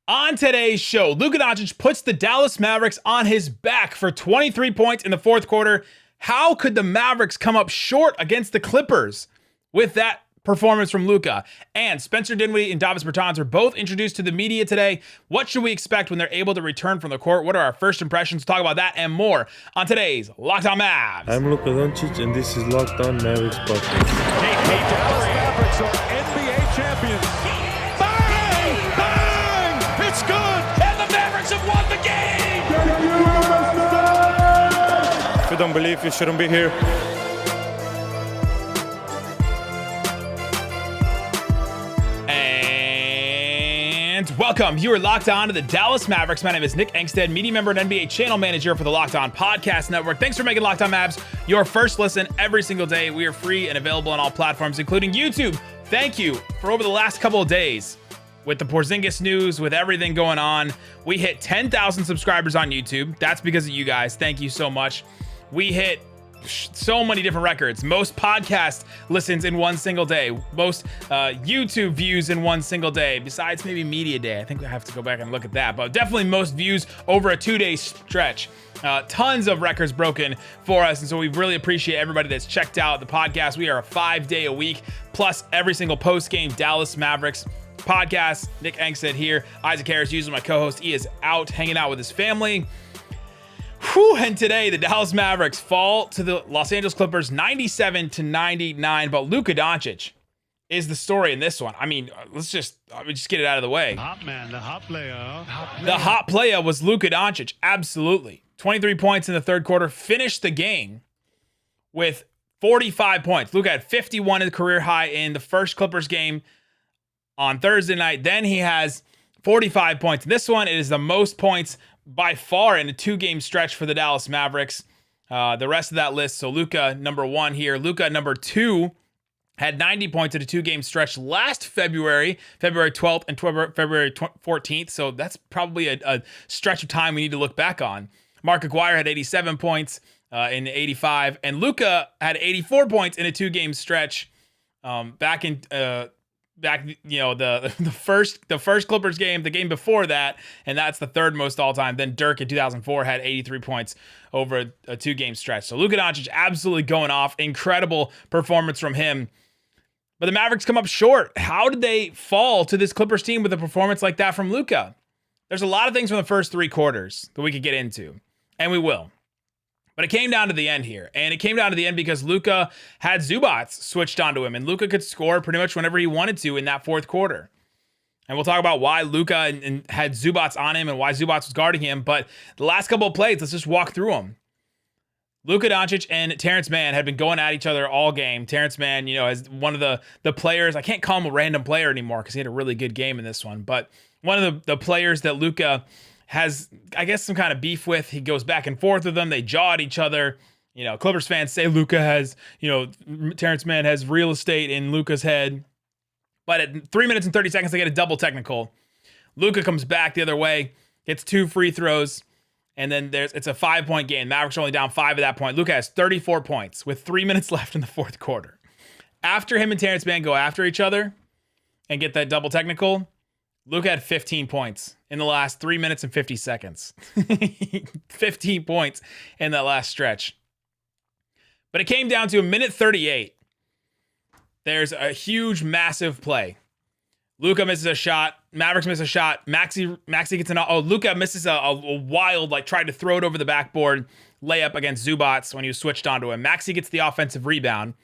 On today's show, Luka Doncic puts the Dallas Mavericks on his back for 23 points in the fourth quarter. How could the Mavericks come up short against the Clippers with that performance from Luka? And Spencer Dinwiddie and Davis Bertans are both introduced to the media today. What should we expect when they're able to return from the court? What are our first impressions? Talk about that and more on today's Locked On Mavs. I'm Luka Doncic, and this is Locked On Mavericks podcast. Hey, Dallas Mavericks are NBA champions. It's good! And the Mavericks have won the game! If you don't believe, you shouldn't be here. And welcome. You are locked on to the Dallas Mavericks. My name is Nick Angstadt, media member and NBA channel manager for the Locked On Podcast Network. Thanks for making Locked On Mavs your first listen every single day. We are free and available on all platforms, including YouTube. Thank you for over the last couple of days. With the Porzingis news, with everything going on, we hit 10,000 subscribers on YouTube. That's because of you guys. Thank you so much. We hit so many different records. Most podcast listens in one single day. Most YouTube views in one single day. Besides maybe Media Day. I think I have to go back and look at that. But definitely most views over a 2-day stretch. Tons of records broken for us. And so we really appreciate everybody that's checked out the podcast. We are a 5-day-a-week, plus every single post-game Dallas Mavericks podcast. Nick Angstadt here. Isaac Harris, usually my co-host. He is out hanging out with his family. And today the Dallas Mavericks fall to the Los Angeles Clippers 97-99. But Luka Doncic is the story in this one. I mean, let's just get it out of the way. Hot man, the hot player. The hot player was Luka Doncic. Absolutely. 23 points in the third quarter. Finished the game with 45 points. Luka had 51 in the career high in the first Clippers game on Thursday night. Then he has 45 points. This one is the most points by far in a 2-game stretch for the Dallas Mavericks. The rest of that list, so Luka number 1 here. Luka number 2 had 90 points in a 2-game stretch last February 12th and February 14th. So that's probably a stretch of time we need to look back on. Mark Aguirre had 87 points in 85, and Luka had 84 points in a 2-game stretch back the first Clippers game, the game before that, and that's the third most all time. Then Dirk in 2004 had 83 points over a 2-game stretch. So Luka Doncic absolutely going off. Incredible performance from him. But the Mavericks come up short. How did they fall to this Clippers team with a performance like that from Luka? There's a lot of things from the first 3 quarters that we could get into, and we will. But it came down to the end here. And it came down to the end because Luka had Zubac switched onto him. And Luka could score pretty much whenever he wanted to in that fourth quarter. And we'll talk about why Luka and had Zubac on him and why Zubac was guarding him. But the last couple of plays, let's just walk through them. Luka Doncic and Terrence Mann had been going at each other all game. Terrence Mann, as one of the players. I can't call him a random player anymore because he had a really good game in this one. But one of the players that Luka has, I guess, some kind of beef with. He goes back and forth with them. They jaw at each other. Clippers fans say Luka has, Terrence Mann has real estate in Luka's head. But at 3 minutes and 30 seconds, they get a double technical. Luka comes back the other way, gets 2 free throws, and then it's a 5-point game. Mavericks are only down 5 at that point. Luka has 34 points with 3 minutes left in the fourth quarter. After him and Terrence Mann go after each other and get that double technical, Luka had 15 points in the last 3 minutes and 50 seconds. 15 points in that last stretch. But it came down to a minute 38. There's a huge, massive play. Luka misses a shot. Mavericks miss a shot. Maxey gets Luka misses a wild, tried to throw it over the backboard layup against Zubac when he was switched onto him. Maxey gets the offensive rebound.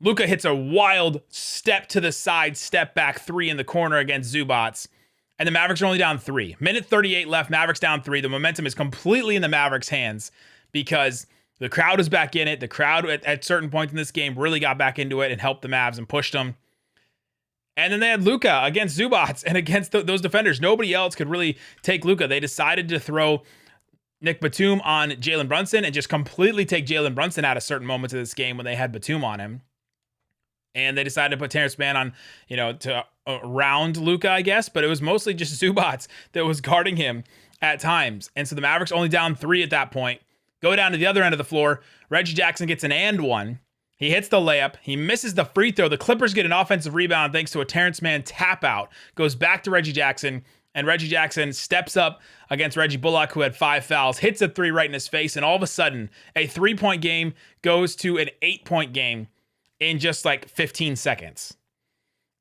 Luka hits a wild step to the side, step back 3 in the corner against Zubac. And the Mavericks are only down 3. Minute 38 left, Mavericks down 3. The momentum is completely in the Mavericks' hands because the crowd is back in it. The crowd at certain points in this game really got back into it and helped the Mavs and pushed them. And then they had Luka against Zubac and against those defenders. Nobody else could really take Luka. They decided to throw Nick Batum on Jalen Brunson and just completely take Jalen Brunson out of certain moments of this game when they had Batum on him. And they decided to put Terrence Mann on, to around Luka, I guess. But it was mostly just Zubac that was guarding him at times. And so the Mavericks only down 3 at that point. Go down to the other end of the floor. Reggie Jackson gets an and one. He hits the layup. He misses the free throw. The Clippers get an offensive rebound thanks to a Terrence Mann tap out. Goes back to Reggie Jackson. And Reggie Jackson steps up against Reggie Bullock, who had 5 fouls, hits a 3 right in his face, and all of a sudden, a 3-point game goes to an 8-point game in just like 15 seconds.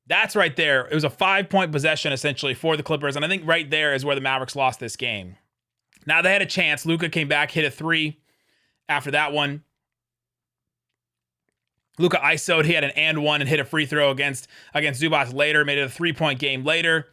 That's right there. It was a 5-point possession, essentially, for the Clippers, and I think right there is where the Mavericks lost this game. Now, they had a chance. Luka came back, hit a 3 after that one. Luka ISO'd. He had an and one and hit a free throw against Zubac later, made it a 3-point game later.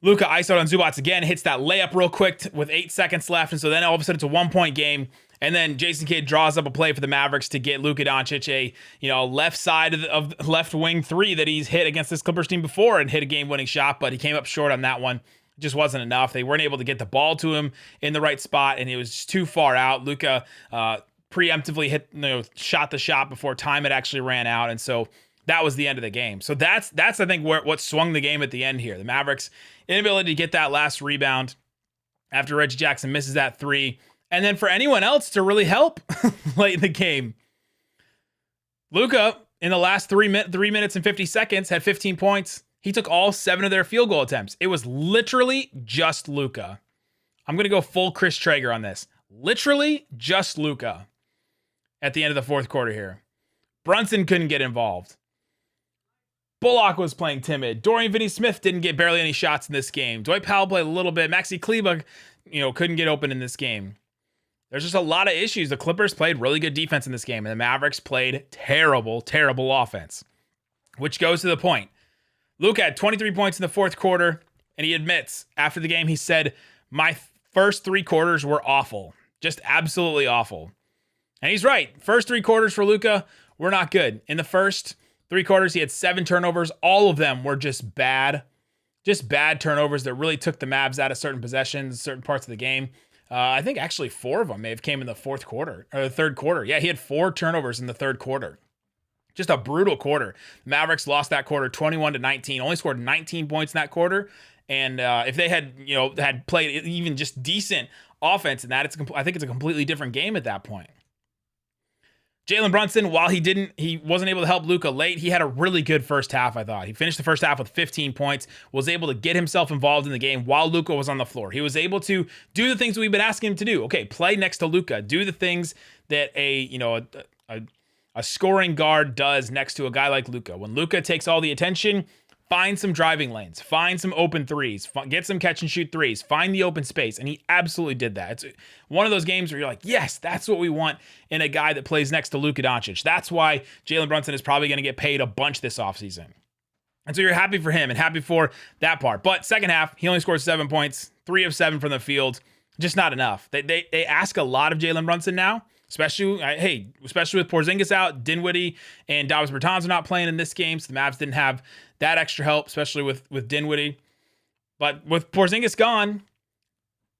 Luka ISO'd on Zubac again, hits that layup real quick with 8 seconds left, and so then all of a sudden it's a 1-point game. And then Jason Kidd draws up a play for the Mavericks to get Luka Doncic a left side of left wing 3 that he's hit against this Clippers team before and hit a game-winning shot, but he came up short on that one. It just wasn't enough. They weren't able to get the ball to him in the right spot, and it was just too far out. Luka preemptively shot the shot before time had actually ran out, and so that was the end of the game. So that's I think what swung the game at the end here. The Mavericks' inability to get that last rebound after Reggie Jackson misses that 3, and then for anyone else to really help late in the game. Luka, in the last 3 minutes and 50 seconds, had 15 points. He took all 7 of their field goal attempts. It was literally just Luka. I'm going to go full Chris Traeger on this. Literally just Luka at the end of the fourth quarter here. Brunson couldn't get involved. Bullock was playing timid. Dorian Finney-Smith didn't get barely any shots in this game. Dwight Powell played a little bit. Maxi Kleber, couldn't get open in this game. There's just a lot of issues. The Clippers played really good defense in this game, and the Mavericks played terrible, terrible offense. Which goes to the point. Luka had 23 points in the fourth quarter, and he admits after the game, he said, my first 3 quarters were awful. Just absolutely awful. And he's right. First 3 quarters for Luka were not good. In the first 3 quarters, he had 7 turnovers. All of them were just bad turnovers that really took the Mavs out of certain possessions, certain parts of the game. I think actually 4 of them may have came in the fourth quarter or the third quarter. Yeah, he had 4 turnovers in the third quarter. Just a brutal quarter. The Mavericks lost that quarter 21-19, only scored 19 points in that quarter. And if they had played even just decent offense in that, I think it's a completely different game at that point. Jalen Brunson, while he wasn't able to help Luka late, he had a really good first half, I thought. He finished the first half with 15 points, was able to get himself involved in the game while Luka was on the floor. He was able to do the things we've been asking him to do. Okay, play next to Luka. Do the things that a scoring guard does next to a guy like Luka. When Luka takes all the attention, find some driving lanes, find some open threes, get some catch and shoot threes, find the open space. And he absolutely did that. It's one of those games where you're like, yes, that's what we want in a guy that plays next to Luka Doncic. That's why Jalen Brunson is probably going to get paid a bunch this offseason. And so you're happy for him and happy for that part. But second half, he only scored 7 points, 3 of 7 from the field. Just not enough. They ask a lot of Jalen Brunson now. Especially with Porzingis out, Dinwiddie and Davis Bertans are not playing in this game, so the Mavs didn't have that extra help, especially with Dinwiddie. But with Porzingis gone,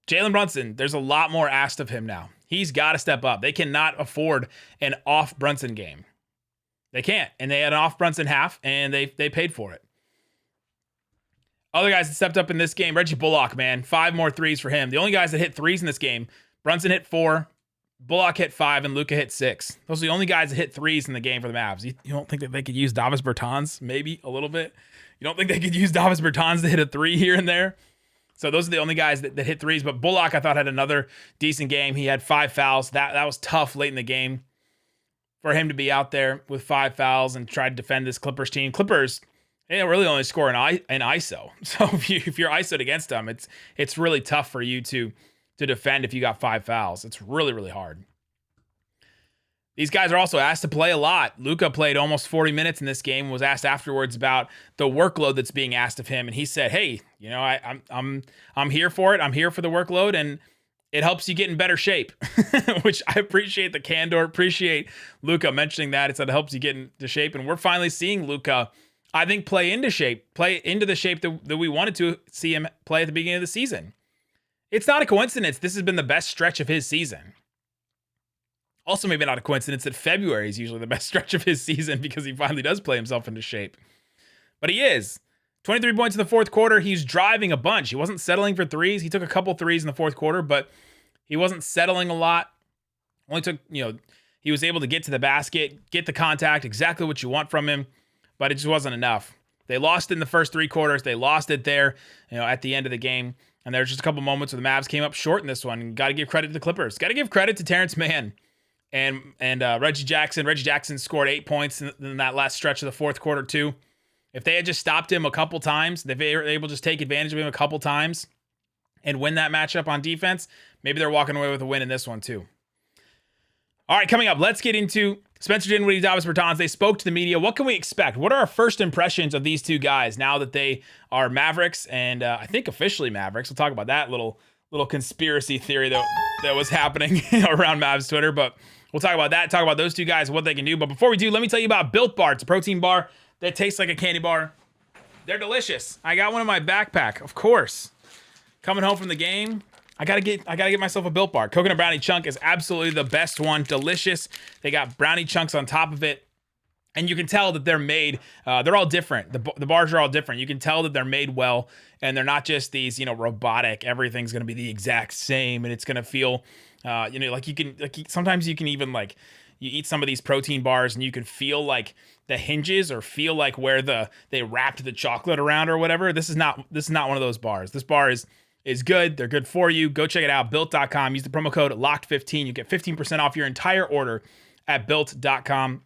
Jalen Brunson, there's a lot more asked of him now. He's got to step up. They cannot afford an off Brunson game. They can't, and they had an off Brunson half, and they paid for it. Other guys that stepped up in this game, Reggie Bullock, man, 5 more threes for him. The only guys that hit threes in this game, Brunson hit 4. Bullock hit 5 and Luka hit 6. Those are the only guys that hit threes in the game for the Mavs. You don't think that they could use Davis Bertans? Maybe a little bit. You don't think they could use Davis Bertans to hit a 3 here and there? So those are the only guys that hit threes. But Bullock, I thought, had another decent game. He had 5 fouls. That was tough late in the game for him to be out there with 5 fouls and try to defend this Clippers team. Clippers, they really only score an ISO. So if you're ISO'd against them, it's really tough for you to defend if you got 5 fouls. It's really, really hard. These guys are also asked to play a lot. Luka played almost 40 minutes in this game, was asked afterwards about the workload that's being asked of him. And he said, hey, I'm here for it. I'm here for the workload, and it helps you get in better shape, which I appreciate the candor, appreciate Luka mentioning that. It said it helps you get into shape. And we're finally seeing Luka, I think, play into the shape that we wanted to see him play at the beginning of the season. It's not a coincidence this has been the best stretch of his season. Also, maybe not a coincidence that February is usually the best stretch of his season because he finally does play himself into shape. But he is. 23 points in the fourth quarter. He's driving a bunch. He wasn't settling for threes. He took a couple threes in the fourth quarter, but he wasn't settling a lot. Only took, he was able to get to the basket, get the contact, exactly what you want from him, but it just wasn't enough. They lost in the first 3 quarters. They lost it there, at the end of the game. And there's just a couple moments where the Mavs came up short in this one. Got to give credit to the Clippers. Got to give credit to Terrence Mann and Reggie Jackson. Reggie Jackson scored 8 points in that last stretch of the fourth quarter too. If they had just stopped him a couple times, if they were able to just take advantage of him a couple times and win that matchup on defense, maybe they're walking away with a win in this one too. All right, coming up, let's get into Spencer Dinwiddie Davis Bertans. They spoke to the media. What can we expect? What are our first impressions of these two guys now that they are Mavericks and I think officially Mavericks? We'll talk about that little conspiracy theory that was happening around Mavs Twitter, but we'll talk about that, talk about those two guys, what they can do. But before we do, let me tell you about Built Bar. It's a protein bar that tastes like a candy bar. They're delicious. I got one in my backpack, of course. Coming home from the game, I gotta get myself a Built Bar. Coconut brownie chunk is absolutely the best one. Delicious. They got brownie chunks on top of it, and you can tell that they're made. They're all different. The bars are all different. You can tell that they're made well, and they're not just these robotic. Everything's gonna be the exact same, and it's gonna feel like you can sometimes you can even you eat some of these protein bars and you can feel like the hinges or feel like where they wrapped the chocolate around or whatever. This is not one of those bars. This bar is good. They're good for you. Go check it out. Built.com. Use the promo code LOCKED15. You get 15% off your entire order at Built.com.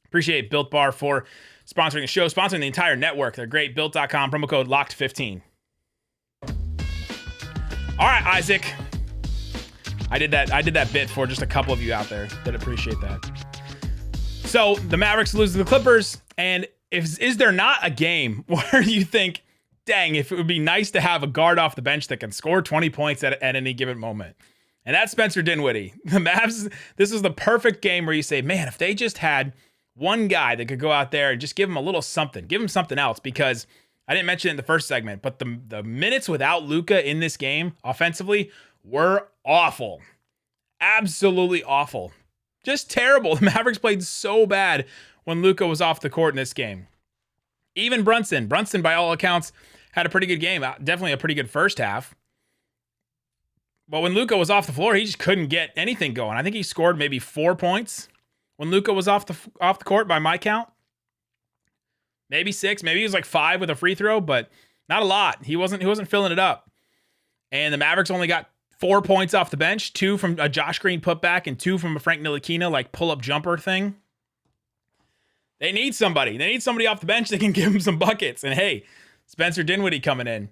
Appreciate Built Bar for sponsoring the show, sponsoring the entire network. They're great. Built.com. Promo code LOCKED15. All right, Isaac. I did that bit for just a couple of you out there that appreciate that. So the Mavericks lose to the Clippers, and is there not a game where you think, dang, if it would be nice to have a guard off the bench that can score 20 points at any given moment? And that's Spencer Dinwiddie. The Mavs, this is the perfect game where you say, man, if they just had one guy that could go out there and just give him a little something, give him something else, because I didn't mention it in the first segment, but the minutes without Luka in this game offensively were awful. Absolutely awful. Just terrible. The Mavericks played so bad when Luka was off the court in this game. Even Brunson, by all accounts, had a pretty good game. Definitely a pretty good first half. But when Luka was off the floor, he just couldn't get anything going. I think he scored maybe 4 points when Luka was off the court by my count. Maybe 6. Maybe he was like 5 with a free throw, but not a lot. He wasn't filling it up. And the Mavericks only got 4 points off the bench, 2 from a Josh Green putback and 2 from a Frank Ntilikina pull-up jumper thing. They need somebody. They need somebody off the bench that can give them some buckets. And hey, Spencer Dinwiddie coming in.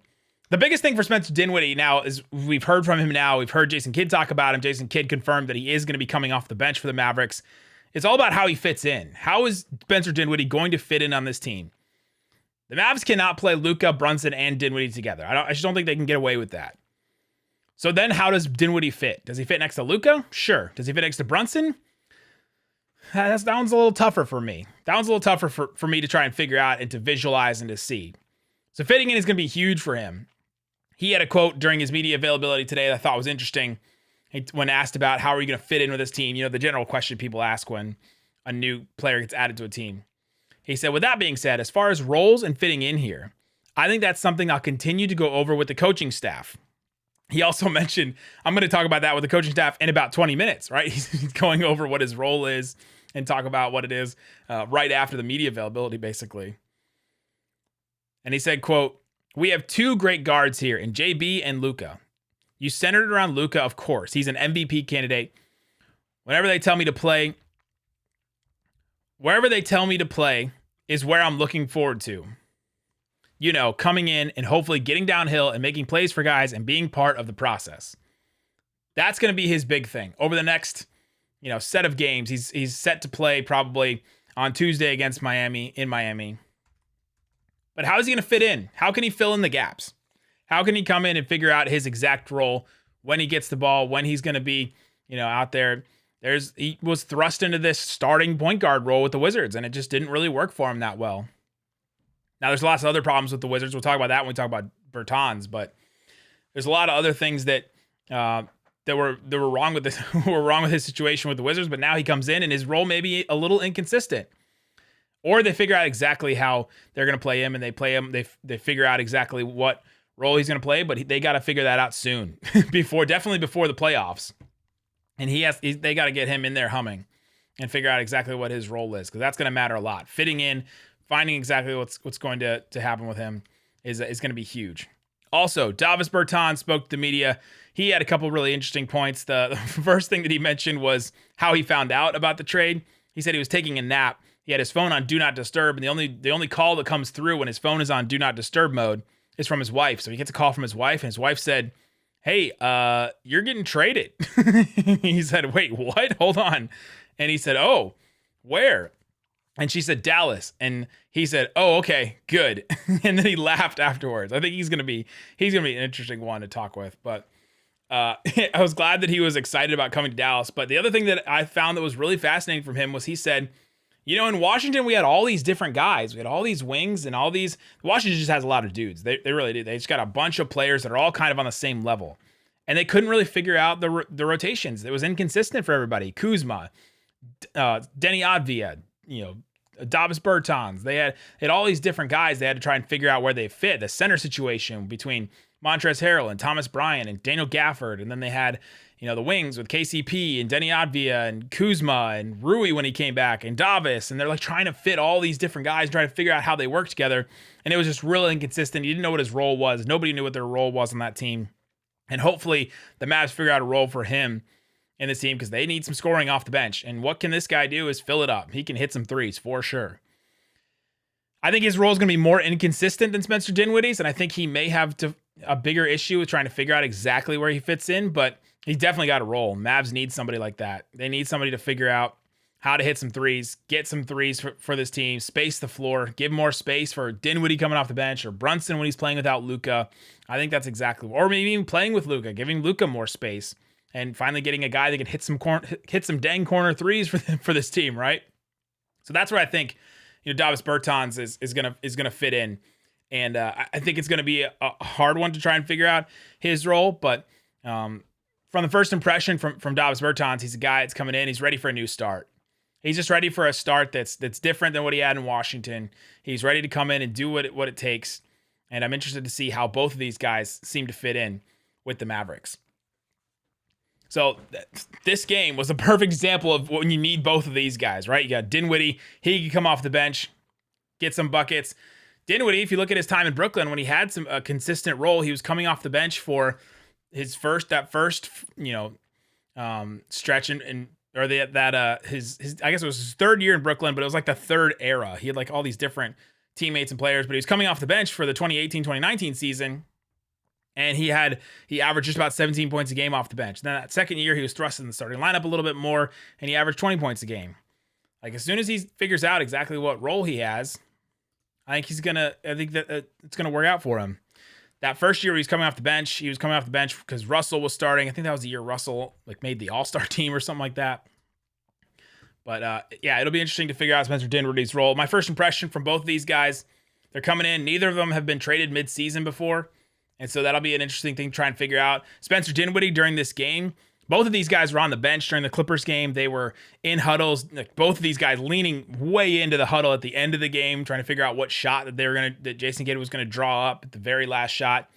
The biggest thing for Spencer Dinwiddie now is we've heard from him now. We've heard Jason Kidd talk about him. Jason Kidd confirmed that he is going to be coming off the bench for the Mavericks. It's all about how he fits in. How is Spencer Dinwiddie going to fit in on this team? The Mavs cannot play Luka, Brunson, and Dinwiddie together. I just don't think they can get away with that. So then how does Dinwiddie fit? Does he fit next to Luka? Sure. Does he fit next to Brunson? That one's a little tougher for me. That one's a little tougher for me to try and figure out and to visualize and to see. So fitting in is going to be huge for him. He had a quote during his media availability today that I thought was interesting. When asked about how are you going to fit in with this team, the general question people ask when a new player gets added to a team. He said, with that being said, as far as roles and fitting in here, I think that's something I'll continue to go over with the coaching staff. He also mentioned, I'm going to talk about that with the coaching staff in about 20 minutes, right? He's going over what his role is and talk about what it is right after the media availability, basically. And he said, quote, we have 2 great guards here in JB and Luka. You centered it around Luka, of course. He's an MVP candidate. Wherever they tell me to play is where I'm looking forward to. Coming in and hopefully getting downhill and making plays for guys and being part of the process. That's going to be his big thing over the next, set of games. He's set to play probably on Tuesday against Miami in Miami. But how is he going to fit in? How can he fill in the gaps? How can he come in and figure out his exact role when he gets the ball, when he's going to be, out there? He was thrust into this starting point guard role with the Wizards, and it just didn't really work for him that well. Now, there's lots of other problems with the Wizards. We'll talk about that when we talk about Bertans, but there's a lot of other things that were wrong with this, were wrong with his situation with the Wizards. But now he comes in and his role may be a little inconsistent, or they figure out exactly how they're going to play him, and they play him. They figure out exactly what role he's going to play, but they got to figure that out soon, definitely before the playoffs. And they got to get him in there humming and figure out exactly what his role is, because that's going to matter a lot. Fitting in, finding exactly what's going to happen with him is going to be huge. Also, Davis Bertans spoke to the media. He had a couple really interesting points. The first thing that he mentioned was how he found out about the trade. He said he was taking a nap. He had his phone on Do Not Disturb, and the only call that comes through when his phone is on Do Not Disturb mode is from his wife. So he gets a call from his wife, and his wife said, "Hey, you're getting traded." He said, "Wait, what? Hold on." And he said, "Oh, where?" And she said, "Dallas." And he said, "Oh, okay, good." And then he laughed afterwards. I think he's gonna be an interesting one to talk with. But I was glad that he was excited about coming to Dallas. But the other thing that I found that was really fascinating from him was he said, in Washington, we had all these different guys. We had all these wings and all these. Washington just has a lot of dudes. They really do. They just got a bunch of players that are all kind of on the same level. And they couldn't really figure out the rotations. It was inconsistent for everybody. Kuzma, Denny Advia, Davis Bertans. They had all these different guys. They had to try and figure out where they fit. The center situation between Montrezl Harrell and Thomas Bryant and Daniel Gafford. And then they had, the wings with KCP and Denny Advia and Kuzma and Rui when he came back and Davis. And they're like trying to fit all these different guys, trying to figure out how they work together. And it was just really inconsistent. You didn't know what his role was. Nobody knew what their role was on that team. And hopefully the Mavs figure out a role for him in this team because they need some scoring off the bench. And what can this guy do is fill it up. He can hit some threes for sure. I think his role is going to be more inconsistent than Spencer Dinwiddie's, and I think he may have a bigger issue with trying to figure out exactly where he fits in, but he's definitely got a role. Mavs need somebody like that. They need somebody to figure out how to hit some threes, get some threes for this team, space the floor, give more space for Dinwiddie coming off the bench or Brunson when he's playing without Luka. I think that's exactly, or maybe even playing with Luka, giving Luka more space. And finally getting a guy that can hit some dang corner threes for this team, right? So that's where I think Davis Bertans is gonna fit in, and I think it's gonna be a hard one to try and figure out his role. But from the first impression from Davis Bertans, he's a guy that's coming in. He's ready for a new start. He's just ready for a start that's different than what he had in Washington. He's ready to come in and do what it takes. And I'm interested to see how both of these guys seem to fit in with the Mavericks. So this game was a perfect example of when you need both of these guys, right? You got Dinwiddie. He can come off the bench, get some buckets. Dinwiddie, if you look at his time in Brooklyn, when he had a consistent role, he was coming off the bench for his first stretch his I guess it was his third year in Brooklyn, but it was like the third era. He had like all these different teammates and players, but he was coming off the bench for the 2018-2019 season. And he averaged just about 17 points a game off the bench. Then that second year, he was thrust in the starting lineup a little bit more, and he averaged 20 points a game. Like, as soon as he figures out exactly what role he has, I think that it's gonna work out for him. That first year he was coming off the bench because Russell was starting. I think that was the year Russell made the All-Star team or something like that. But it'll be interesting to figure out Spencer Dinwiddie's role. My first impression from both of these guys, they're coming in. Neither of them have been traded mid-season before. And so that'll be an interesting thing to try and figure out. Spencer Dinwiddie during this game, both of these guys were on the bench during the Clippers game. They were in huddles. Both of these guys leaning way into the huddle at the end of the game, trying to figure out what shot that Jason Kidd was going to draw up at the very last shot.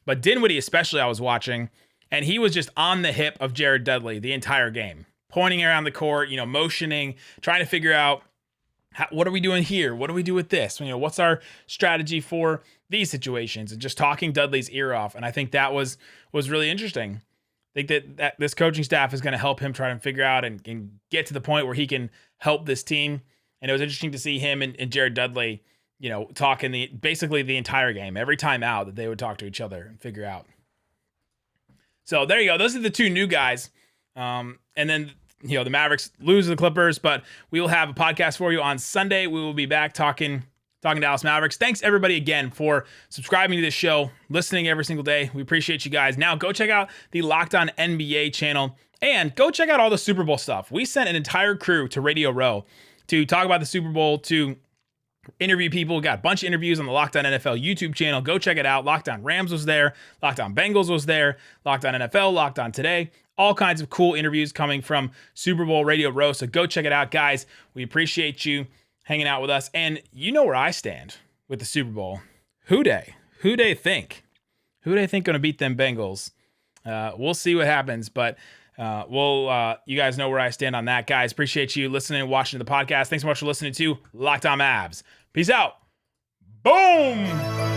But Dinwiddie especially, I was watching, and he was just on the hip of Jared Dudley the entire game, pointing around the court, motioning, trying to figure out what are we doing here? What do we do with this? What's our strategy for these situations? And just talking Dudley's ear off. And I think that was really interesting. I think that this coaching staff is going to help him try and figure out and get to the point where he can help this team. And it was interesting to see him and Jared Dudley, talking basically the entire game, every time out that they would talk to each other and figure out. So there you go. Those are the two new guys. And then the Mavericks lose to the Clippers, but we will have a podcast for you on Sunday. We will be back talking Dallas Mavericks. Thanks everybody again for subscribing to this show, listening every single day. We appreciate you guys. Now go check out the Locked On NBA channel and go check out all the Super Bowl stuff. We sent an entire crew to Radio Row to talk about the Super Bowl, to interview people. We got a bunch of interviews on the Locked On NFL YouTube channel. Go check it out. Locked On Rams was there. Locked On Bengals was there. Locked On NFL, Locked On Today. All kinds of cool interviews coming from Super Bowl Radio Row. So go check it out, guys. We appreciate you hanging out with us. And you know where I stand with the Super Bowl. Who they think? Who they think going to beat them Bengals? We'll see what happens, but you guys know where I stand on that, guys. Appreciate you listening and watching the podcast. Thanks so much for listening to Locked On Mavs Peace out. Boom.